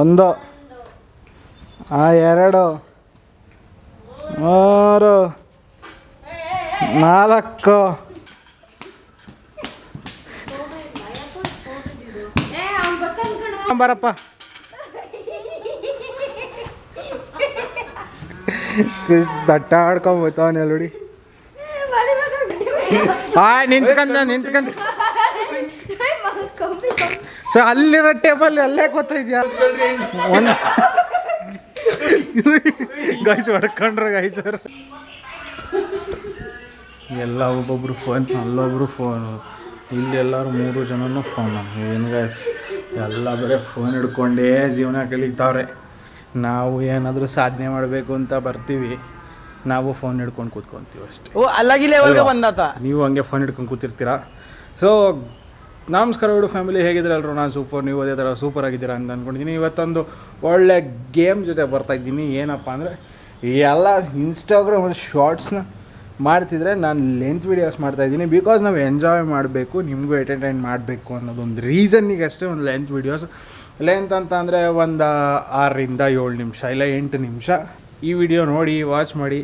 1 2 3 4 ಬರಪ್ಪ. ದಟ್ಟ ಆಡ್ಕೊಂಬೋಯ್ತವನೆ ನೋಡಿ. ನಿಂತ್ಕಂತ ಸೊ ಅಲ್ಲಿರೋ ಟೇಬಲ್ ಅಲ್ಲೇ ಗೊತ್ತಿದ್ಯಾ ಗೈಸ್ ಹೊಡ್ಕೊಂಡ್ರೆ ಗೈಸರ್ ಎಲ್ಲ ಒಬ್ಬೊಬ್ರು ಫೋನ್, ಅಲ್ಲೊಬ್ರು ಫೋನು, ಇಲ್ಲಿ ಎಲ್ಲರೂ 3 ಜನನೂ ಫೋನು. ಏನು ಗೈಸ್ ಎಲ್ಲ ಬರೀ ಫೋನ್ ಹಿಡ್ಕೊಂಡೇ ಜೀವನ ಕಲಿತಾವ್ರೆ. ನಾವು ಏನಾದರೂ ಸಾಧನೆ ಮಾಡಬೇಕು ಅಂತ ಬರ್ತೀವಿ, ನಾವು ಫೋನ್ ಹಿಡ್ಕೊಂಡು ಕೂತ್ಕೊತೀವಿ ಅಷ್ಟೇ. ನೀವು ಹಂಗೆ ಫೋನ್ ಹಿಡ್ಕೊಂಡು ಕೂತಿರ್ತೀರ. ಸೊ ನಮಸ್ಕಾರ ವಿಡು ಫ್ಯಾಮಿಲಿ, ಹೇಗಿದ್ದೀರ ಎಲ್ಲರೂ? ನಾನು ಸೂಪರ್, ನೀವು ಅದೇ ಥರ ಸೂಪರ್ ಆಗಿದ್ದೀರಾ ಅಂತ ಅಂದ್ಕೊಂಡಿದ್ದೀನಿ. ಇವತ್ತೊಂದು ಒಳ್ಳೆ ಗೇಮ್ ಜೊತೆ ಬರ್ತಾಯಿದ್ದೀನಿ. ಏನಪ್ಪ ಅಂದರೆ ಎಲ್ಲ ಇನ್ಸ್ಟಾಗ್ರಾಮ್ ಶಾರ್ಟ್ಸ್ನ ಮಾಡ್ತಿದ್ರೆ ನಾನು ಲೆಂತ್ ವೀಡಿಯೋಸ್ ಮಾಡ್ತಾಯಿದ್ದೀನಿ. ಬಿಕಾಸ್ ನಾವು ಎಂಜಾಯ್ ಮಾಡಬೇಕು, ನಿಮಗೂ ಎಂಟರ್ಟೈನ್ ಮಾಡಬೇಕು ಅನ್ನೋದೊಂದು ರೀಸನ್ನಿಗೆ ಅಷ್ಟೇ ಒಂದು ಲೆಂತ್ ವೀಡಿಯೋಸ್. ಲೆಂತ್ ಅಂತ ಅಂದರೆ ಒಂದು 6 ರಿಂದ 7 ನಿಮಿಷ ಇಲ್ಲ 8 ನಿಮಿಷ. ಈ ವಿಡಿಯೋ ನೋಡಿ, ವಾಚ್ ಮಾಡಿ.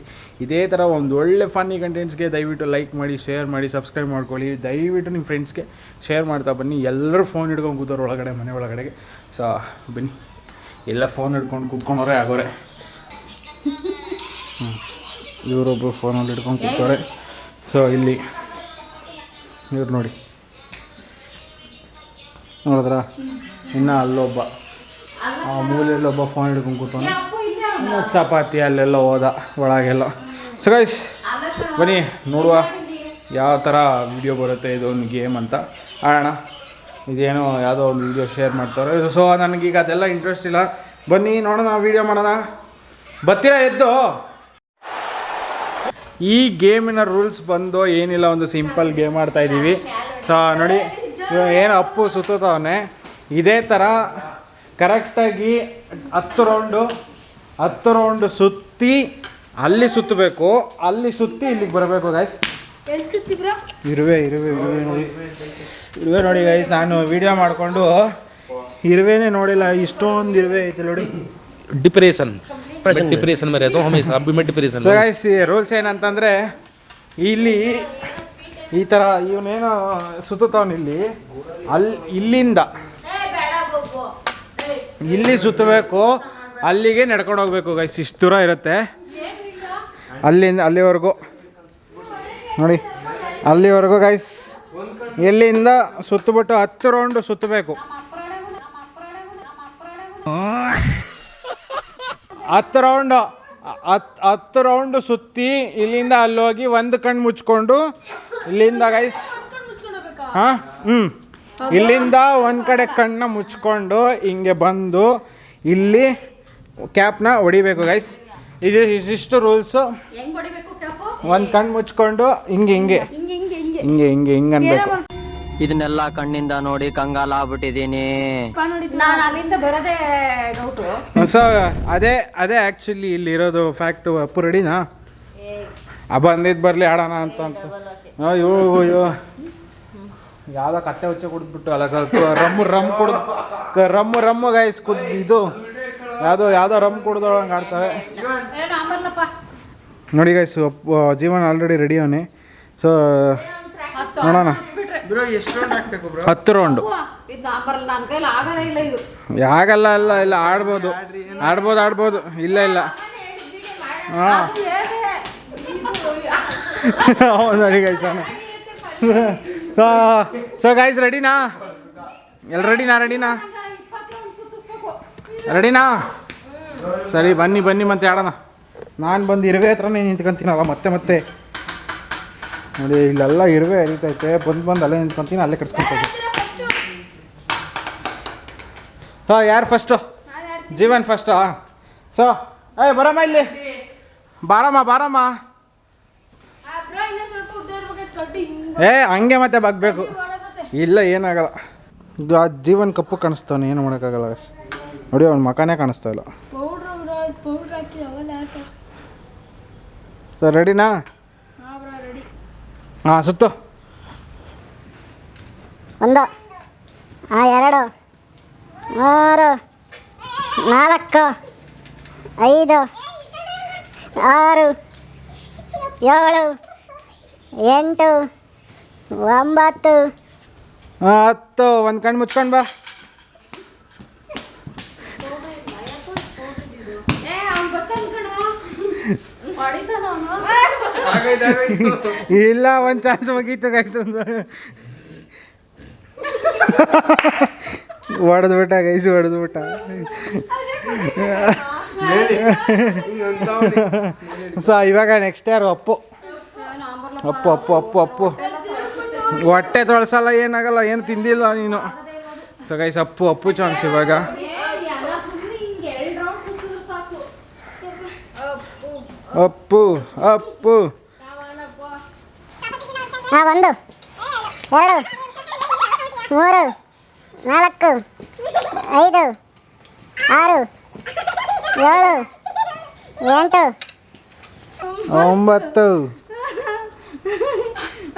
ಇದೇ ಥರ ಒಂದು ಒಳ್ಳೆ ಫನ್ನಿ ಕಂಟೆಂಟ್ಸ್ಗೆ ದಯವಿಟ್ಟು ಲೈಕ್ ಮಾಡಿ, ಶೇರ್ ಮಾಡಿ, ಸಬ್ಸ್ಕ್ರೈಬ್ ಮಾಡ್ಕೊಳ್ಳಿ. ದಯವಿಟ್ಟು ನಿಮ್ಮ ಫ್ರೆಂಡ್ಸ್ಗೆ ಶೇರ್ ಮಾಡ್ತಾ ಬನ್ನಿ. ಎಲ್ಲರೂ ಫೋನ್ ಹಿಡ್ಕೊಂಡು ಕೂತವ್ರು ಒಳಗಡೆ, ಮನೆ ಒಳಗಡೆಗೆ. ಸೊ ಬನ್ನಿ, ಎಲ್ಲ ಫೋನ್ ಹಿಡ್ಕೊಂಡು ಕೂತ್ಕೊಂಡವ್ರೆ ಆಗೋರೆ. ಇವರೊಬ್ಬರು ಫೋನಲ್ಲಿ ಹಿಡ್ಕೊಂಡು ಕೂತವ್ರೆ. ಸೊ ಇಲ್ಲಿ ಇವ್ರು ನೋಡಿ, ನೋಡಿದ್ರಾ? ಇನ್ನು ಅಲ್ಲೊಬ್ಬ ಮೂಲೆಯಲ್ಲೊಬ್ಬ ಫೋನ್ ಹಿಡ್ಕೊಂಡು ಕೂತವನು. ಚಪಾತಿ ಅಲ್ಲೆಲ್ಲ ಹೋದ ಒಳಗೆಲ್ಲ. ಸೊ ಗೈಸ್ ಬನ್ನಿ ನೋಡುವ ಯಾವ ಥರ ವಿಡಿಯೋ ಬರುತ್ತೆ. ಇದೊಂದು ಗೇಮ್ ಅಂತ ಆಡೋಣ. ಇದೇನೋ ಯಾವುದೋ ಒಂದು ವಿಡಿಯೋ ಶೇರ್ ಮಾಡ್ತಾರೆ. ಸೊ ನನಗೀಗ ಅದೆಲ್ಲ ಇಂಟ್ರೆಸ್ಟ್ ಇಲ್ಲ. ಬನ್ನಿ ನೋಡೋಣ, ವೀಡಿಯೋ ಮಾಡೋಣ. ಬರ್ತೀರಾ ಎದ್ದು? ಈ ಗೇಮಿನ ರೂಲ್ಸ್ ಬಂದು ಏನಿಲ್ಲ, ಒಂದು ಸಿಂಪಲ್ ಗೇಮ್ ಆಡ್ತಾಯಿದ್ದೀವಿ. ಸೊ ನೋಡಿ, ಏನು ಅಪ್ಪು ಸುತ್ತವನೆ ಇದೇ ಥರ ಕರೆಕ್ಟಾಗಿ 10 ರೌಂಡು ಸುತ್ತಿ ಅಲ್ಲಿ ಸುತ್ತಬೇಕು. ಅಲ್ಲಿ ಸುತ್ತಿ ಇಲ್ಲಿಗೆ ಬರಬೇಕು ಗೈಸ್. ಇರುವೆ ನೋಡಿ ಗೈಸ್. ನಾನು ವಿಡಿಯೋ ಮಾಡಿಕೊಂಡು ಇರುವೆನೇ ನೋಡಿಲ್ಲ, ಇಷ್ಟೊಂದು ಇರುವೆ ಐತೆ ನೋಡಿ. ಡಿಪ್ರೆಷನ್ में रहता हूँ हमेशा, अभी मैं डिप्रेशन में। ಗೈಸ್ ರೂಲ್ಸ್ ಏನಂತಂದರೆ, ಇಲ್ಲಿ ಈ ಥರ ಇವನೇನೋ ಸುತ್ತವನು ಇಲ್ಲಿಂದ ಇಲ್ಲಿ ಸುತ್ತಬೇಕು, ಅಲ್ಲಿಗೆ ನಡ್ಕೊಂಡು ಹೋಗ್ಬೇಕು ಗೈಸ್. ಇಷ್ಟು ದೂರ ಇರುತ್ತೆ, ಅಲ್ಲಿಂದ ಅಲ್ಲಿವರೆಗೂ ನೋಡಿ, ಅಲ್ಲಿವರೆಗೂ ಗೈಸ್. ಎಲ್ಲಿಂದ ಸುತ್ತಬಿಟ್ಟು 10 ರೌಂಡು ಸುತ್ತಬೇಕು. 10 ರೌಂಡು ಸುತ್ತಿ ಇಲ್ಲಿಂದ ಅಲ್ಲೋಗಿ ಒಂದು ಕಣ್ಣು ಮುಚ್ಕೊಂಡು ಇಲ್ಲಿಂದ ಗೈಸ್ ಇಲ್ಲಿಂದ ಒಂದು ಕಡೆ ಕಣ್ಣನ್ನ ಮುಚ್ಕೊಂಡು ಹಿಂಗೆ ಬಂದು ಇಲ್ಲಿ ಕ್ಯಾಪ್ನ ಹೊಡಿಬೇಕು ಗೈಸ್. ಇದಿಷ್ಟು ರೂಲ್ಸು. ಒಂದು ಕಣ್ಣು ಮುಚ್ಕೊಂಡು ಹಿಂಗೆ ಅನ್ಬೇಕು. ಇದನ್ನೆಲ್ಲ ಕಣ್ಣಿಂದ ನೋಡಿ ಕಂಗಾಲ ಆಗ್ಬಿಟ್ಟಿದ್ದೀನಿ. ಸೊ ಅದೇ ಆ್ಯಕ್ಚುಲಿ ಇಲ್ಲಿರೋದು ಫ್ಯಾಕ್ಟು. ಅಪ್ಪು ರೆಡಿನಾ? ಬಂದಿದ್ದು ಬರಲಿ ಆಡೋಣ ಅಂತ ಅಯ್ಯೋ ಯಾವುದೋ ಕತ್ತೆ ಹುಚ್ಚ ಕುಡಿದ್ಬಿಟ್ಟು ಅಲ್ಲ, ರಮ್ಮು ಗೈಸ್ ಇದು ಯಾವುದೋ ರಮ್ ಕುಡ್ದೊಳಂಗೆ ಆಡ್ತಾರೆ ನೋಡಿ ಗೈಸ್. ಜೀವನ ಆಲ್ರೆಡಿ ರೆಡಿ ಅವನೇ. ಸೊ ನೋಡೋಣ, 10 ರೌಂಡು ಆಗಲ್ಲ. ಇಲ್ಲ ಆಡ್ಬೋದು. ಇಲ್ಲ ಹಾಂ ನೋಡಿ ಗೈಸ್. ಸೊ ಗೈಸ್ ರೆಡಿನಾ? ಎಲ್ಲ ರೆಡಿನಾ? ಸರಿ ಬನ್ನಿ ಮತ್ತೆ ಆಡೋಣ. ನಾನು ಬಂದು ಇರುವೆ ಹತ್ರನೇ ನಿಂತ್ಕೊಂತೀನಲ್ಲ ಮತ್ತೆ ನೋಡಿ. ಇಲ್ಲೆಲ್ಲ ಇರುವೆ ಹರಿತೈತೆ. ಬಂದು ಅಲ್ಲೇ ನಿಂತ್ಕೊಂತೀನಿ, ಅಲ್ಲೇ ಕಟ್ಸ್ಕೊಳ್ತೀನಿ. ಹಾಂ, ಯಾರು ಫಸ್ಟು? ಜೀವನ್ ಫಸ್ಟಾ? ಸೊ ಬರಮ್ಮ ಇಲ್ಲಿ, ಬಾರಮ್ಮ. ಹಂಗೆ ಮತ್ತೆ ಬಗ್ಬೇಕು. ಇಲ್ಲ ಏನಾಗಲ್ಲ. ಜೀವನ್ ಕಪ್ಪು ಕಾಣಿಸ್ತಾನೆ, ಏನು ಮಾಡೋಕ್ಕಾಗಲ್ಲ ನೋಡಿ. ಅವ್ನ ಮಕನೇ ಕಾಣಿಸ್ತಾ ಇಲ್ಲ. ಸೊ ರೆಡಿನಾ? ಹಾಂ, ಸುತ್ತು. 1 2 3 4 5 6 7 8 9 10 ಒಂದು ಕಣ್ಣು ಮುಚ್ಕೊಂಡು ಬಾ. ಇಲ್ಲ ಒಂದು ಚಾನ್ಸ್ ಮುಗೀತು ಗೈಸ್. ಹೊಡೆದ್ಬಿಟ್ಟ ಗೈಸ್, ಹೊಡೆದ್ಬಿಟ್ಟ. ಸೊ ಇವಾಗ ನೆಕ್ಸ್ಟ್ ಯಾರು? ಅಪ್ಪು ಅಪ್ಪು ಅಪ್ಪು ಅಪ್ಪು ಅಪ್ಪು ಹೊಟ್ಟೆ ತೊಳಸಲ್ಲ, ಏನಾಗಲ್ಲ, ಏನು ತಿಂದಿಲ್ಲ ನೀನು. ಸೊ ಗೈಸ್ ಅಪ್ಪು ಚಾನ್ಸ್ ಇವಾಗ. ಅಪ್ಪು ಅಪ್ಪು 1 2 3 4 5 6 7 8 9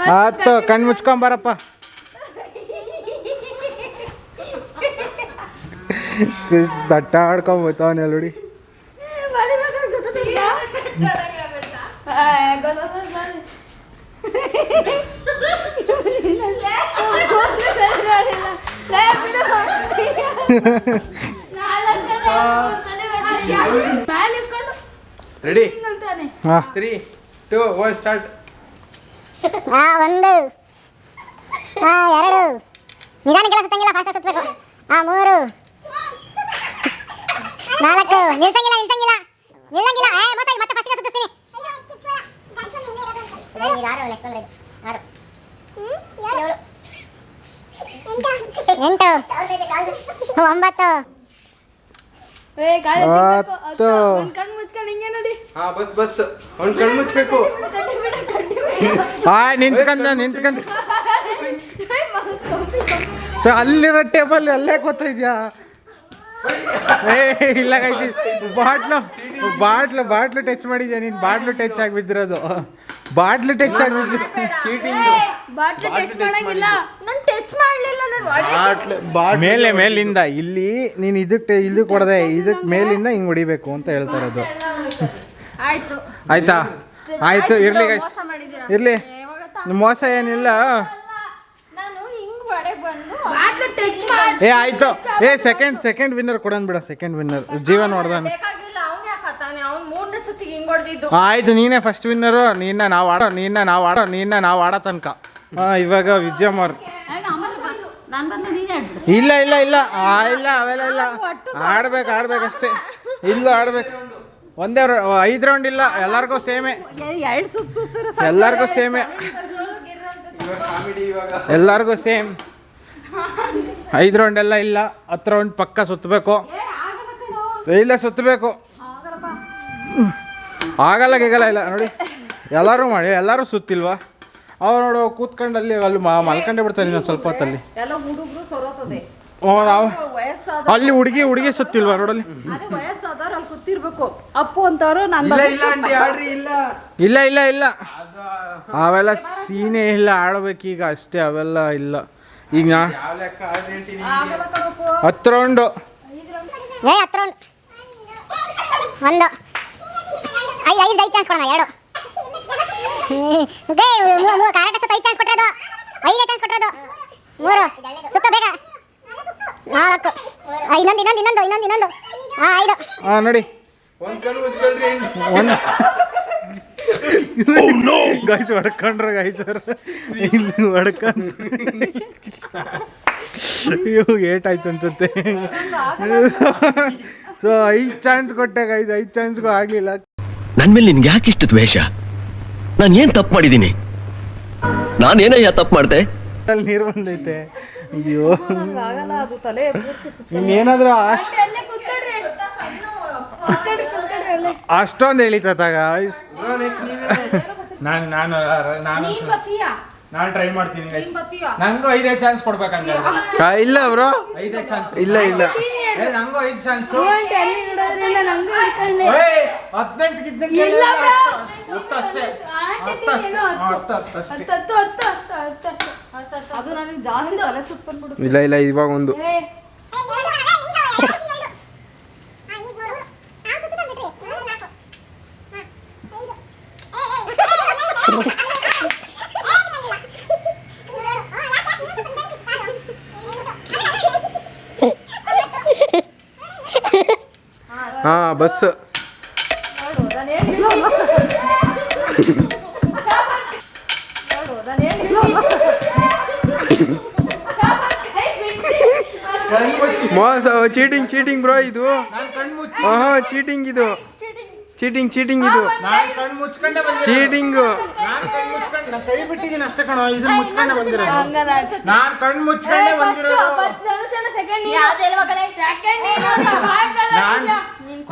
10 ಕಣ್ಣು ಮುಚ್ಕೊಂಬಾರಪ್ಪ. ದಟ್ಟ ಆಡ್ಕೊಂಬೋತಾವನೆ ನೋಡಿ. ರೆಡಿ ಹಾಂ 3 2 1 ಸ್ಟಾರ್ಟ್. 1 2 ನಿಧಾನಕ್ಕೆಲ್ಲ ಸುತ್ತಂಗಿಲ್ಲ, ಫಾಸ್ಟ್ ಸುತ್ತಬೇಕು. 3 4 ನಿಲ್ಸಂಗಿಲ್ಲ ನಿಲ್ಸಂಗಿಲ್ಲ ನಿಲ್ಲಂಗಿಲ್ಲ. ಮತ್ತೆ ಫಸ್ಟ್ ಸುತ್ತಿಸ್ತೀನಿ. 6 ನೆಕ್ಸ್ಟ್ 6 7 8 9 ಬಸ್ ಅವ್ನು ಕಣ್ಣು ಮುಚ್ಚಬೇಕು. ನಿಂತ್ಕಂದ. ಸೊ ಅಲ್ಲಿರೋ ಟೇಬಲ್ ಅಲ್ಲೇ ಗೊತ್ತಿದ್ಯಾ? ಇಲ್ಲ ಗೈಸಿ, ಬಾಟ್ಲು ಟಚ್ ಮಾಡಿದ್ಯಾ ನೀನು? ಬಾಟ್ಲು ಟಚ್ ಆಗಿಬಿದ್ದಿರೋದು, ಬಾಟ್ಲು ಟಚ್ ಆಗಿಬಿದ್ದು. ಮೇಲಿಂದ ಇಲ್ಲಿ ನೀನು ಇದಕ್ಕೆ ಕೊಡದೆ, ಇದಕ್ಕೆ ಮೇಲಿಂದ ಹಿಂಗೆ ಹೊಡಿಬೇಕು ಅಂತ ಹೇಳ್ತಾ ಇರೋದು. ಆಯ್ತಾ? ಆಯ್ತು, ಇರ್ಲಿ ಗೈಸ್, ಇರ್ಲಿ, ಮೋಸ ಏನಿಲ್ಲ. ಆಯ್ತು. ಸೆಕೆಂಡ್ ವಿನ್ನರ್ ಕೊಡೋಣ ಬಿಡ. ಸೆಕೆಂಡ್ ವಿನ್ನರ್ ಜೀವನ್ ಹೊಡೆದಾನೆ. ಆಯ್ತು, ನೀನೇ ಫಸ್ಟ್ ವಿನ್ನರು. ನಿನ್ನ ನಾವು ಆಡೋ ತನಕ. ಇವಾಗ ವಿಜಯಮ್ಮರ್. ಇಲ್ಲ ಅವೆಲ್ಲ ಇಲ್ಲ. ಆಡ್ಬೇಕಷ್ಟೇ. ಇಲ್ಲ ಆಡ್ಬೇಕು. ಒಂದೇ 5 ರೌಂಡ್ ಇಲ್ಲ, ಎಲ್ಲರಿಗೂ ಸೇಮೆ. ಎಲ್ಲರಿಗೂ ಸೇಮ್ 5 ರೌಂಡ್ ಎಲ್ಲ ಇಲ್ಲ. 10 ರೌಂಡ್ ಪಕ್ಕ ಸುತ್ತಬೇಕು. ಇಲ್ಲ ಸುತ್ತಬೇಕು. ಆಗಲ್ಲ ಇಲ್ಲ ನೋಡಿ. ಎಲ್ಲರೂ ಮಾಡಿ, ಎಲ್ಲರೂ ಸುತ್ತಿಲ್ವಾ? ಅವ್ರು ನೋಡು ಕೂತ್ಕೊಂಡು ಅಲ್ಲಿ ಮಲ್ಕೊಂಡೇ ಬಿಡ್ತಾರೆ ಇನ್ನೊಂದು ಸ್ವಲ್ಪ ಹೊತ್ತಲ್ಲಿ. ಅಲ್ಲಿ ಹುಡುಗಿ ಸುತ್ತಿಲ್ವಾ ನೋಡಲ್ಲಿ? ಇಲ್ಲ ಅವೆಲ್ಲ ಸೀನೇ ಇಲ್ಲ. ಆಡ್ಬೇಕೀಗ ಅಷ್ಟೇ, ಅವೆಲ್ಲ ಇಲ್ಲ ಈಗ. 10 ರೌಂಡು. 10 ರೌಂಡ್ 1 5 ಚಾನ್ಸ್ ಕೊಡೋಣ. 2 ಕರೆಕ್ಟ್ ಸುತ್ತ 5 ಚಾನ್ಸ್ ಕೊಟ್ಟಿರೋದು. 5 ಚಾನ್ಸ್ ಕೊಟ್ಟಿರೋದು. 3 ಸುತ್ತ ಬೇಗ. 4 ಇನ್ನೊಂದು 5 ನೋಡಿ. ಗೈಸ್ ಹೊಡ್ಕೊಂಡ್ರು ಗೈಸ್ ಇಲ್ಲಿ ಹೊಡ್ಕೊಂಡು ಏಟಾಯ್ತು ಅನ್ಸುತ್ತೆ. ಸೊ 5 ಚಾನ್ಸ್ ಕೊಟ್ಟೆ ಗೈಸ್, 5 ಚಾನ್ಸ್ಗೂ ಆಗ್ಲಿಲ್ಲ. ನನ್ ಮೇಲೆ ನಿನ್ಗೆ ಯಾಕೆ ಇಷ್ಟು ದ್ವೇಷ? ನಾನು ಏನ್ ತಪ್ಪು ಮಾಡಿದ್ದೀನಿ? ನಾನೇನಯ್ಯ ತಪ್ಪು ಮಾಡ್ದೆ? ನೀರು ಬಂದೈತೆ. ಅಯ್ಯೋ, ಇನ್ನೇನಾದ್ರೂ ಅಷ್ಟೊಂದು ಹೇಳಿತಾಗ. ನಾನು ಟ್ರೈ ಮಾಡ್ತೀನಿ. ನಂಗೂ 5 ಚಾನ್ಸ್ ಕೊಡ್ಬೇಕಂಗ. ಇಲ್ಲ ಬ್ರೋ, 5 ಚಾನ್ಸ್. ಇಲ್ಲ ನಂಗೂ 5 ಚಾನ್ಸ್. 18 ಇಲ್ಲ ಇವಾಗ ಒಂದು ಹಾಂ ಬಸ್ ಮೋಸ ಚೀಟಿಂಗ್ ಬ್ರೋ ಇದು ಹಾಂ ಚೀಟಿಂಗ್ ಇದು ಚೀಟಿಂಗ್ ಇದು ನಾನು ಕಣ್ಣು ಮುಚ್ಕೊಂಡೆ ಚೀಟಿಂಗು ಕೈ ಬಿಟ್ಟಿದ್ದೀನಿ ಅಷ್ಟೇ ಕಣೋ, ಇದನ್ನ ಮುಚ್ಕೊಂಡೆ ಬಂದಿರೋದು. ನಾನು ಕಣ್ಣು ಮುಚ್ಕೊಂಡೆ ಬಂದಿರೋದು.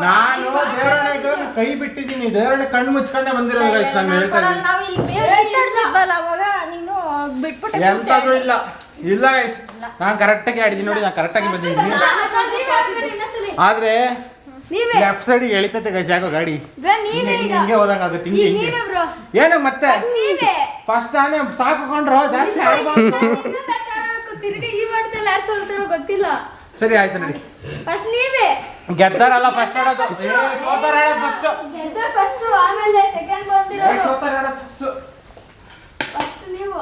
ನಾನು ದೇವರಣ್ಣಗೆ ಕೈ ಬಿಟ್ಟಿದ್ದೀನಿ, ದೇವರಣ್ಣ ಕಣ್ಣು ಮುಚ್ಕೊಂಡೆ ಬಂದಿರೋದು guys, ನಾನು ಹೇಳ್ತಾ ಇದ್ದೀನಿ. ಎಂತದು ಇಲ್ಲ ಇಲ್ಲ ಗೈಸ್, ನಾನು ಕರೆಕ್ಟಾಗಿ ಆಡಿದ್ದೀನಿ ನೋಡಿ, ನಾನು ಕರೆಕ್ಟಾಗಿ ಬಂದಿದ್ದೀನಿ. ಆದ್ರೆ ಲೆಫ್ಟ್ ಸೈಡಿಗೆ ಎಳಿತೈತೆ ಗೈಸ್ ಯಾಕೋ ಗಾಡಿ, ಹಿಂಗೆ ಹೋದಂಗಾಗುತ್ತೆ, ಹಿಂಗೆ ಏನು ಮತ್ತೆ ಫಸ್ಟ್ ನಾನೇ ಸಾಕೊಂಡ್ರು ಜಾಸ್ತಿ ಗೊತ್ತಿಲ್ಲ. ಸರಿ ಆಯ್ತು ನೋಡಿ, ಫಸ್ಟ್ ನೀವೇ ಗೆದ್ದಾರಲ್ಲ ಫಸ್ಟ್ ಆಡೋದು, ಸೋತಾರ ಆಡೋದು ಫಸ್ಟ್, ಫಸ್ಟ್ ಆಮೇಲೆ ಸೆಕೆಂಡ್ ಬಂದಿರೋದು ಸೋತಾರ ಆಡೋದು ಫಸ್ಟ್. ಫಸ್ಟ್ ನೀವು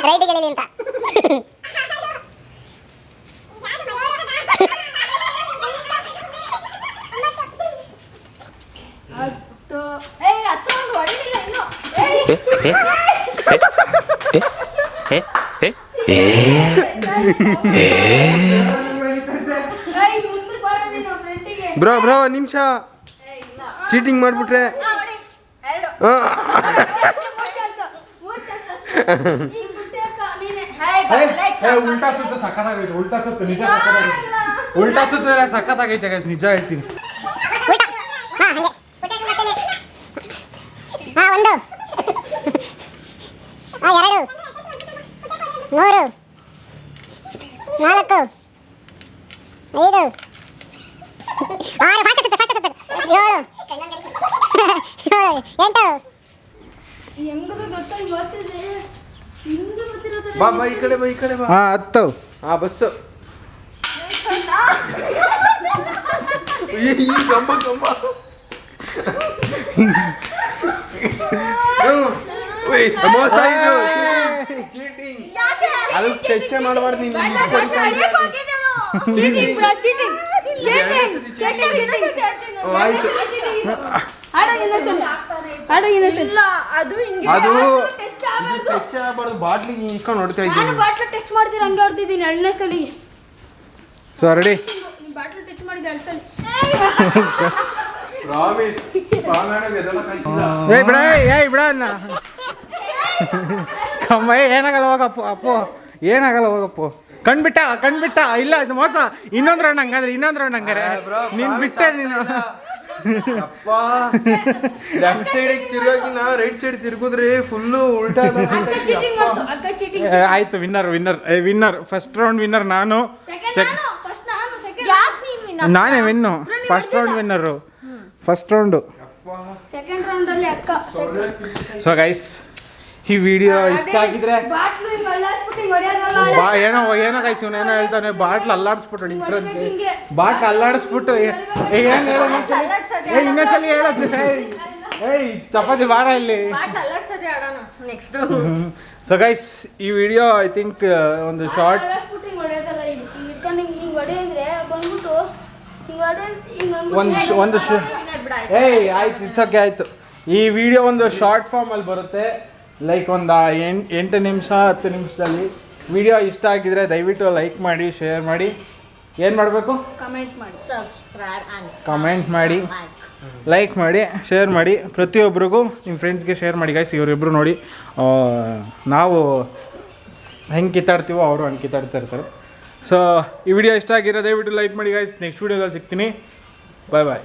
ರೈಟಿಗೆ ಎಳೀಲಿ ಅಂತ. ಬ್ರೋ ಒಂದು ನಿಮಿಷ ಚೀಟಿಂಗ್ ಮಾಡಿಬಿಟ್ರೆ ಉಲ್ಟಾ ಸುತ್ತ ಸಖತ್ತಾಗೈತೆ, ಉಲ್ಟಾ ಸುತ್ತ ನಿಜ ಸಖತ್ತಾಗೈತೆ, ಉಲ್ಟಾ ಸುತ್ತಿದ್ರೆ ಸಖತ್ತಾಗೈತೆ ಗೈಸ್, ನಿಜ ಹೇಳ್ತೀನಿ. ಒಂದು, ಎರಡು, ಮೂರು, ನಾಲ್ಕು, ಐದು, ಆರು, ಫಾಸ್ಟ್ ಸುತ್ತು, ಏಳು, ಎಂಟು. ಹೆಂಗದು ಗೊತ್ತಾಗಿ ಗೊತ್ತಿದೆ, ನಿಮ್ಗೆ ಗೊತ್ತಿರೋದು. ಬಾ ಈ ಕಡೆ ಬಾ. ಹಾಂ 10 ಹಾಂ ಬಸ್ಸು ಈ ಕಂಬ ಮೋಸ ಇದು ಚೀಟಿಂಗ್, ಅದು ಟಚ್ ಮಾಡಬಾರ್ದು ನೀನು. ಆಯ್ತು ಅದು ಟಚ್ ಆಗಬಾರ್ದು, ಬಾಟ್ಲಿ ಇಸ್ಕೊಂಡು ನೋಡ್ತಾ ಇದ್ದೀನಿ. ಬಾಟ್ಲು ಟೆಸ್ಟ್ ಮಾಡ್ತೀರ ಹಂಗೆ ಹೊಡ್ತಿದ್ದೀನಿ 2ನೇ ಸಲ. ಸೊ ರೆಡಿ, ಬಾಟ್ಲು ಟಚ್ ಮಾಡಿದ 2 ಸಲ. ಏಯ್ ಬಿಡ ಅಣ್ಣ ಕಮ್ಮ, ಏನಾಗಲ್ಲ ಹೋಗಪ್ಪು, ಅಪ್ಪು ಏನಾಗಲ್ಲ ಹೋಗಪ್ಪು. ಕಣ್ಬಿಟ್ಟ ಇಲ್ಲ ಇದು ಮೋಸ. ಇನ್ನೊಂದು ರೌಂಡ್ ಹಂಗಾದ್ರೆ, ನೀನ್ ಬಿಟ್ಟೆ ನೀನು. ಲೆಫ್ಟ್ ಸೈಡ್ ತಿರುಗಿ ನಾ ರೈಟ್ ಸೈಡ್ ತಿರುಗಿದ್ರೆ ಫುಲ್ಲು ಉಲ್ಟಾ. ಆಯ್ತು, ವಿನ್ನರ್ ಫಸ್ಟ್ ರೌಂಡ್ ವಿನ್ನರ್ ನಾನು, ನಾನೇ win. First round winner, first round. Second round ಅಲ್ಲಿ ಅಕ್ಕ. ಸೊ ಗೈಸ್, ಈ ವಿಡಿಯೋ ಇಷ್ಟ ಆಗಿದ್ರೆ ಬಾಟ್ಲು ಹಿಂಗ್ ಅಲ್ಲಾಡ್ಸ್ಬಿಟ್ಟು ಹಿಂಗ್ ಹೊಡ್ಯೋದಲ್ಲ. ಏನೋ ಗೈಸ್ ಇವನೇನೋ ಹೇಳ್ತಾನೆ, ಬಾಟ್ಲ್ ಅಲ್ಲಾಡಿಸ್ಬಿಟ್ಟು ಬಾಟ್ಲ್ ಅಲ್ಲಾಡಿಸ್ಬಿಟ್ಟು ಇನ್ನೊಂದ್ಸಲಿ ಹೇಳೋದು. ಏಯ್ ಚಪಾತಿ ಬಾರ ಇಲ್ಲಿ. ಸೊ ಗೈಸ್, ಈ ವಿಡಿಯೋ ಐ ಥಿಂಕ್ ಒಂದು ಶಾರ್ಟ್, ಏಯ್ ಆಯ್ತು, ಇಟ್ಸ್ ಓಕೆ ಆಯ್ತು. ಈ ವಿಡಿಯೋ ಒಂದು ಶಾರ್ಟ್ ಫಾರ್ಮಲ್ಲಿ ಬರುತ್ತೆ, ಲೈಕ್ ಒಂದು 8 ನಿಮಿಷ 10 ನಿಮಿಷದಲ್ಲಿ. ವಿಡಿಯೋ ಇಷ್ಟ ಆಗಿದ್ರೆ ದಯವಿಟ್ಟು ಲೈಕ್ ಮಾಡಿ, ಶೇರ್ ಮಾಡಿ, ಏನು ಮಾಡಬೇಕು, ಕಮೆಂಟ್ ಮಾಡಿ, ಲೈಕ್ ಮಾಡಿ, ಶೇರ್ ಮಾಡಿ. ಪ್ರತಿಯೊಬ್ಬರಿಗೂ ನಿಮ್ಮ ಫ್ರೆಂಡ್ಸ್ಗೆ ಶೇರ್ ಮಾಡಿ ಗೈಸ್. ಇವರಿಬ್ಬರು ನೋಡಿ ನಾವು ಹೆಂಗೆ ಕಿತ್ತಾಡ್ತೀವೋ ಅವರು ಹಂಗೆ ಕಿತ್ತಾಡ್ತಾ ಇರ್ತಾರೆ. ಸೊ ಈ ವಿಡಿಯೋ ಇಷ್ಟ ಆಗಿರೋ ದಯವಿಟ್ಟು ಲೈಕ್ ಮಾಡಿ ಗೈಸ್. ನೆಕ್ಸ್ಟ್ ವಿಡಿಯೋದಲ್ಲಿ ಸಿಗ್ತೀನಿ. ಬಾಯ್.